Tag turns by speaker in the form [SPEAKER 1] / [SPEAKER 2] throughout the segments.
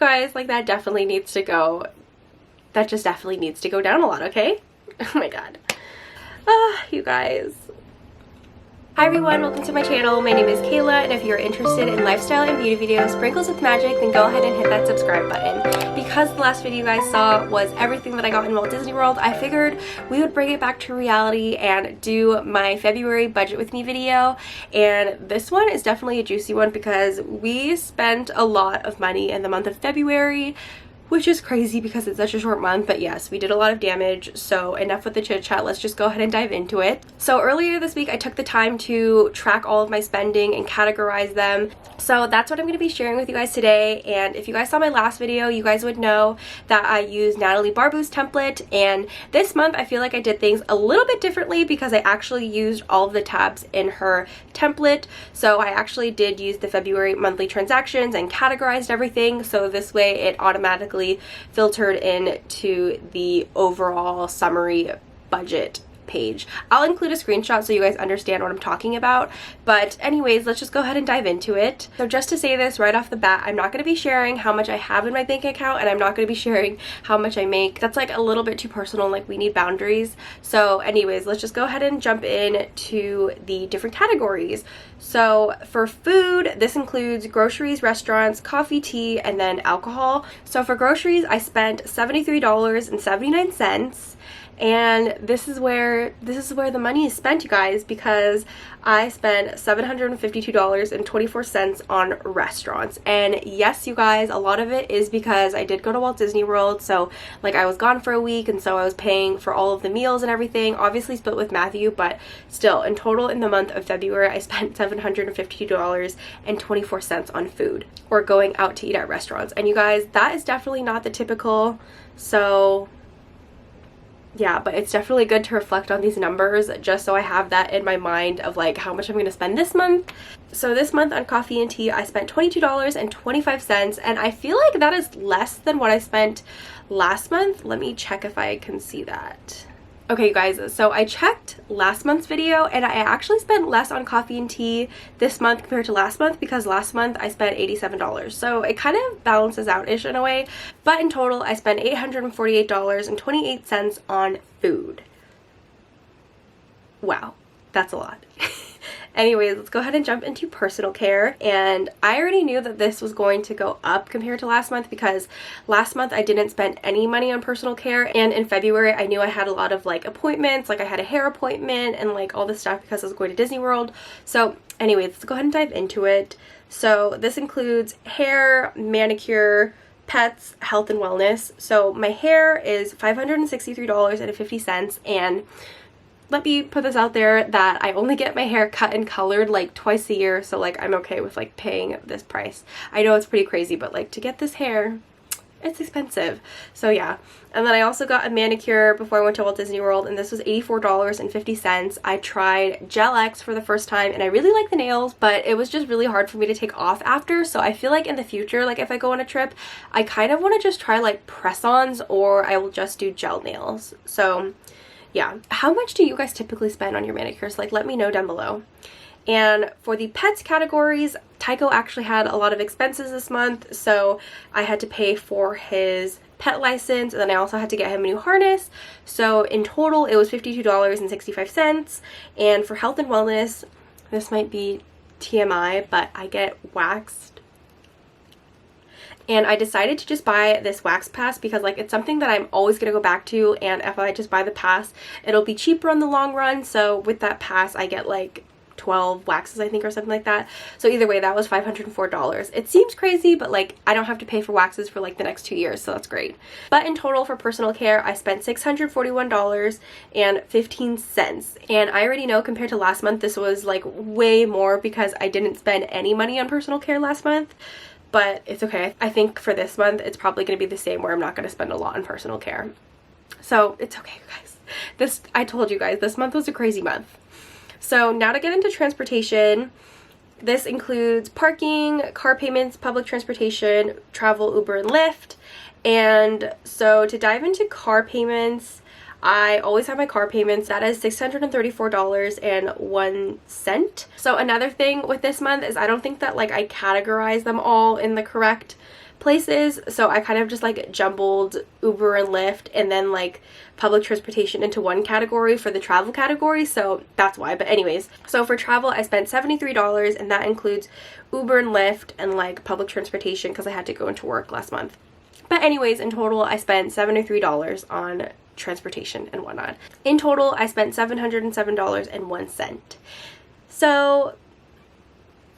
[SPEAKER 1] guys, like that definitely needs to go. That just definitely needs to go down a lot, okay? Oh my god. You guys. Hi everyone, welcome to my channel. My name is Kayla, and if you're interested in lifestyle and beauty videos sprinkled with magic, then go ahead and hit that subscribe button. Because the last video you guys saw was everything that I got in Walt Disney World, I figured we would bring it back to reality and do my February budget with me video. And this one is definitely a juicy one because we spent a lot of money in the month of February, which is crazy because it's such a short month, but yes, we did a lot of damage. So enough with the chit chat, let's just go ahead and dive into it. So earlier this week, I took the time to track all of my spending and categorize them. So that's what I'm going to be sharing with you guys today. And if you guys saw my last video, you guys would know that I used Natalie Barbu's template. And this month, I feel like I did things a little bit differently because I actually used all of the tabs in her template. So I actually did use the February monthly transactions and categorized everything. So this way it automatically filtered into the overall summary budget page. I'll include a screenshot so you guys understand what I'm talking about, but anyways, let's just go ahead and dive into it. So just to say this right off the bat, I'm not going to be sharing how much I have in my bank account, and I'm not going to be sharing how much I make. That's like a little bit too personal, like we need boundaries. So anyways, let's just go ahead and jump in to the different categories. So for food, this includes groceries, restaurants, coffee, tea, and then alcohol. So for groceries, I spent $73.79. And this is where the money is spent, you guys, because I spent $752.24 on restaurants. And yes, you guys, a lot of it is because I did go to Walt Disney World, so like I was gone for a week, and so I was paying for all of the meals and everything, obviously split with Matthew, but still, in total in the month of February, I spent $752.24 on food or going out to eat at restaurants. And you guys, that is definitely not the typical, so yeah, but it's definitely good to reflect on these numbers just so I have that in my mind of like how much I'm going to spend this month. So this month on coffee and tea, I spent $22.25, and I feel like that is less than what I spent last month. Let me check if I can see that. Okay, you guys, so I checked last month's video and I actually spent less on coffee and tea this month compared to last month because last month I spent $87. So it kind of balances out-ish in a way. But in total, I spent $848.28 on food. Wow, that's a lot. Anyways, let's go ahead and jump into personal care. And I already knew that this was going to go up compared to last month because last month I didn't spend any money on personal care. And in February, I knew I had a lot of like appointments, like I had a hair appointment and like all this stuff because I was going to Disney World. So anyways, let's go ahead and dive into it. So this includes hair, manicure, pets, health, and wellness. So my hair is $563.50, and let me put this out there that I only get my hair cut and colored like twice a year, so like I'm okay with like paying this price. I know it's pretty crazy, but like to get this hair, it's expensive. So yeah. And then I also got a manicure before I went to Walt Disney World, and this was $84.50. I tried Gel X for the first time, and I really like the nails, but it was just really hard for me to take off after. So I feel like in the future, like if I go on a trip, I kind of want to just try like press-ons, or I will just do gel nails. So yeah, how much do you guys typically spend on your manicures? Like, let me know down below. And for the pets categories, Tycho actually had a lot of expenses this month, so I had to pay for his pet license, and then I also had to get him a new harness. So in total, it was $52.65. And for health and wellness, this might be TMI, but I get waxed. And I decided to just buy this wax pass because like it's something that I'm always going to go back to, and if I just buy the pass, it'll be cheaper in the long run. So with that pass, I get like 12 waxes, I think, or something like that. So either way, that was $504. It seems crazy, but like I don't have to pay for waxes for like the next 2 years, so that's great. But in total for personal care, I spent $641.15. And I already know compared to last month, this was like way more because I didn't spend any money on personal care last month. But it's okay. I think for this month, it's probably going to be the same where I'm not going to spend a lot on personal care. So it's okay, you guys. I told you guys, this month was a crazy month. So now to get into transportation, this includes parking, car payments, public transportation, travel, Uber, and Lyft. And so to dive into car payments, I always have my car payments. That is $634.01. So another thing with this month is I don't think that like I categorize them all in the correct places, so I kind of just like jumbled Uber and Lyft and then like public transportation into one category for the travel category, so that's why. But anyways, so for travel I spent $73, and that includes Uber and Lyft and like public transportation because I had to go into work last month. But anyways, in total I spent $73 on transportation and whatnot. In total I spent $707.01. So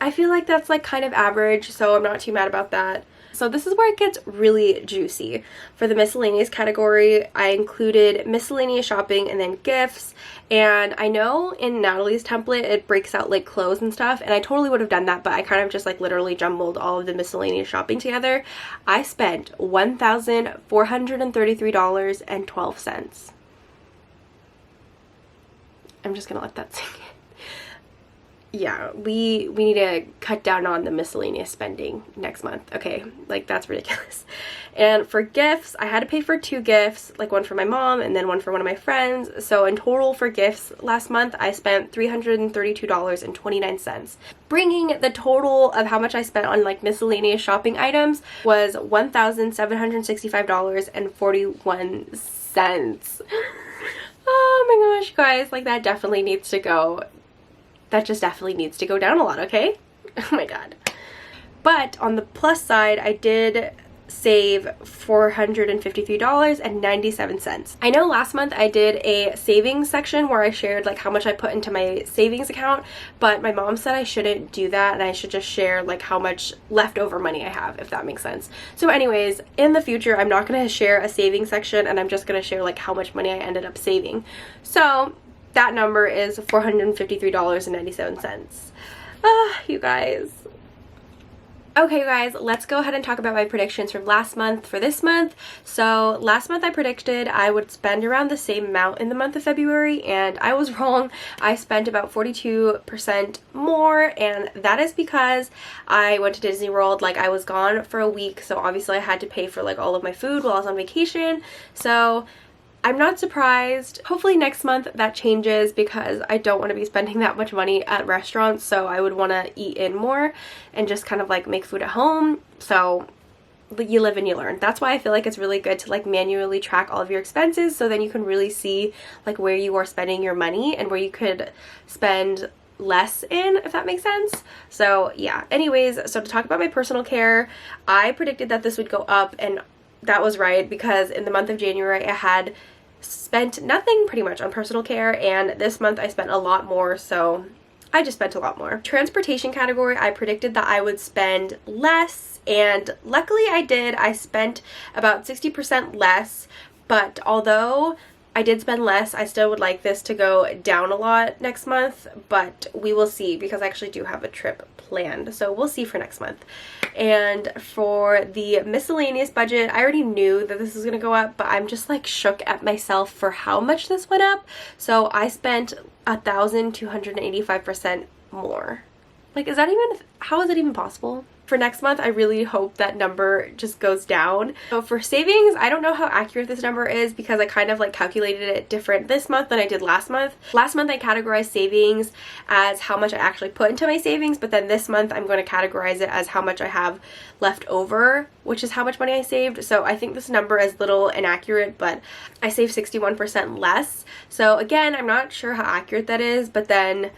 [SPEAKER 1] I feel like that's like kind of average, so I'm not too mad about that. So this is where it gets really juicy. For the miscellaneous category, I included miscellaneous shopping and then gifts. And I know in Natalie's template it breaks out like clothes and stuff, and I totally would have done that, but I kind of just like literally jumbled all of the miscellaneous shopping together. I spent $1,433.12. I'm just gonna let that sink in. Yeah, we need to cut down on the miscellaneous spending next month. Okay, like that's ridiculous. And for gifts, I had to pay for 2 gifts, like one for my mom and then one for one of my friends. So in total for gifts last month, I spent $332.29. Bringing the total of how much I spent on like miscellaneous shopping items was $1,765.41. Oh my gosh, you guys, like that definitely needs to go. That just definitely needs to go down a lot, okay? Oh my god. But on the plus side, I did save $453.97. I know last month I did a savings section where I shared like how much I put into my savings account, but my mom said I shouldn't do that and I should just share like how much leftover money I have, if that makes sense. So anyways, in the future, I'm not going to share a savings section, and I'm just going to share like how much money I ended up saving. So that number is $453.97. You guys. Okay, you guys, let's go ahead and talk about my predictions from last month for this month. So last month I predicted I would spend around the same amount in the month of February, and I was wrong. I spent about 42% more, and that is because I went to Disney World. Like, I was gone for a week, so obviously I had to pay for like all of my food while I was on vacation. So I'm not surprised. Hopefully next month that changes, because I don't want to be spending that much money at restaurants, so I would want to eat in more and just kind of like make food at home. So you live and you learn. That's why I feel like it's really good to like manually track all of your expenses, so then you can really see like where you are spending your money and where you could spend less in, if that makes sense. So yeah, anyways, so to talk about my personal care, I predicted that this would go up, and that was right, because in the month of January I had spent nothing pretty much on personal care, and this month I spent a lot more, so I just spent a lot more. Transportation category, I predicted that I would spend less, and luckily I did. I spent about 60% less, but although I did spend less, I still would like this to go down a lot next month, but we will see, because I actually do have a trip planned, so we'll see for next month. And for the miscellaneous budget, I already knew that this was going to go up, but I'm just like shook at myself for how much this went up. So I spent 1,285% more. Like, is that even, how is it even possible? For next month, I really hope that number just goes down. So for savings, I don't know how accurate this number is, because I kind of like calculated it different this month than I did last month. Last month I categorized savings as how much I actually put into my savings, but then this month I'm going to categorize it as how much I have left over, which is how much money I saved. So I think this number is little inaccurate, but I saved 61% less. So again, I'm not sure how accurate that is, but then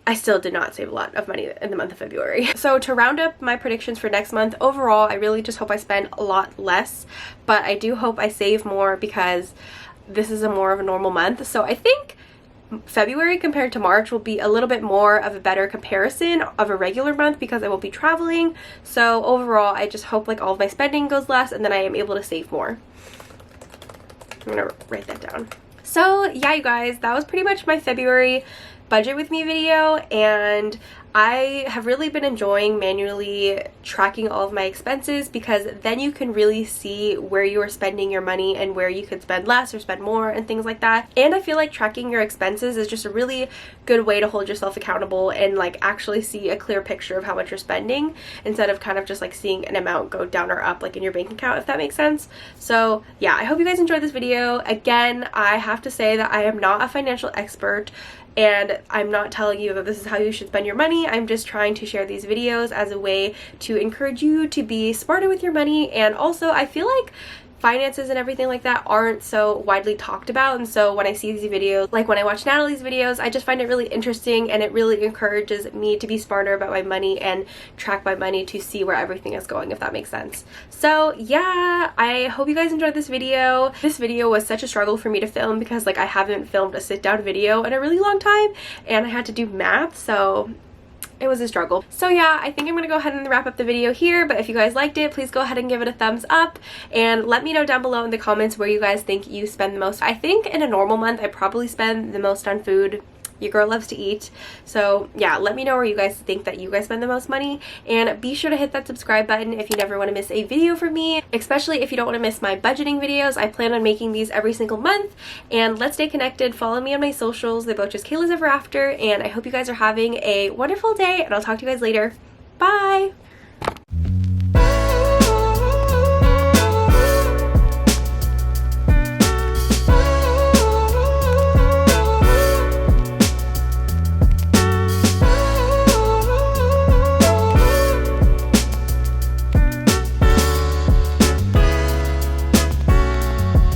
[SPEAKER 1] I still did not save a lot of money in the month of February. So to round up my predictions for next month, overall, I really just hope I spend a lot less, but I do hope I save more, because this is more of a normal month. So I think February compared to March will be a little bit more of a better comparison of a regular month, because I won't be traveling. So overall, I just hope like all of my spending goes less, and then I am able to save more. I'm gonna write that down. So yeah, you guys, that was pretty much my February budget with me video, and I have really been enjoying manually tracking all of my expenses, because then you can really see where you are spending your money and where you could spend less or spend more and things like that. And I feel like tracking your expenses is just a really good way to hold yourself accountable and like actually see a clear picture of how much you're spending, instead of kind of just like seeing an amount go down or up like in your bank account, if that makes sense. So yeah, I hope you guys enjoyed this video. Again, I have to say that I am not a financial expert, and I'm not telling you that this is how you should spend your money. I'm just trying to share these videos as a way to encourage you to be smarter with your money. And also, I feel like finances and everything like that aren't so widely talked about, and so when I see these videos, like when I watch Natalie's videos, I just find it really interesting, and it really encourages me to be smarter about my money and track my money to see where everything is going, if that makes sense. So yeah, I hope you guys enjoyed this video. This video was such a struggle for me to film, because like I haven't filmed a sit-down video in a really long time, and I had to do math, so it was a struggle. So yeah, I think I'm gonna go ahead and wrap up the video here, but if you guys liked it, please go ahead and give it a thumbs up, and let me know down below in the comments where you guys think you spend the most. I think in a normal month, I probably spend the most on food. Your girl loves to eat. So yeah, let me know where you guys think that you guys spend the most money, and be sure to hit that subscribe button if you never want to miss a video from me, especially if you don't want to miss my budgeting videos. I plan on making these every single month, and let's stay connected. Follow me on my socials. They're both just Kayla's Ever After, and I hope you guys are having a wonderful day, and I'll talk to you guys later. Bye!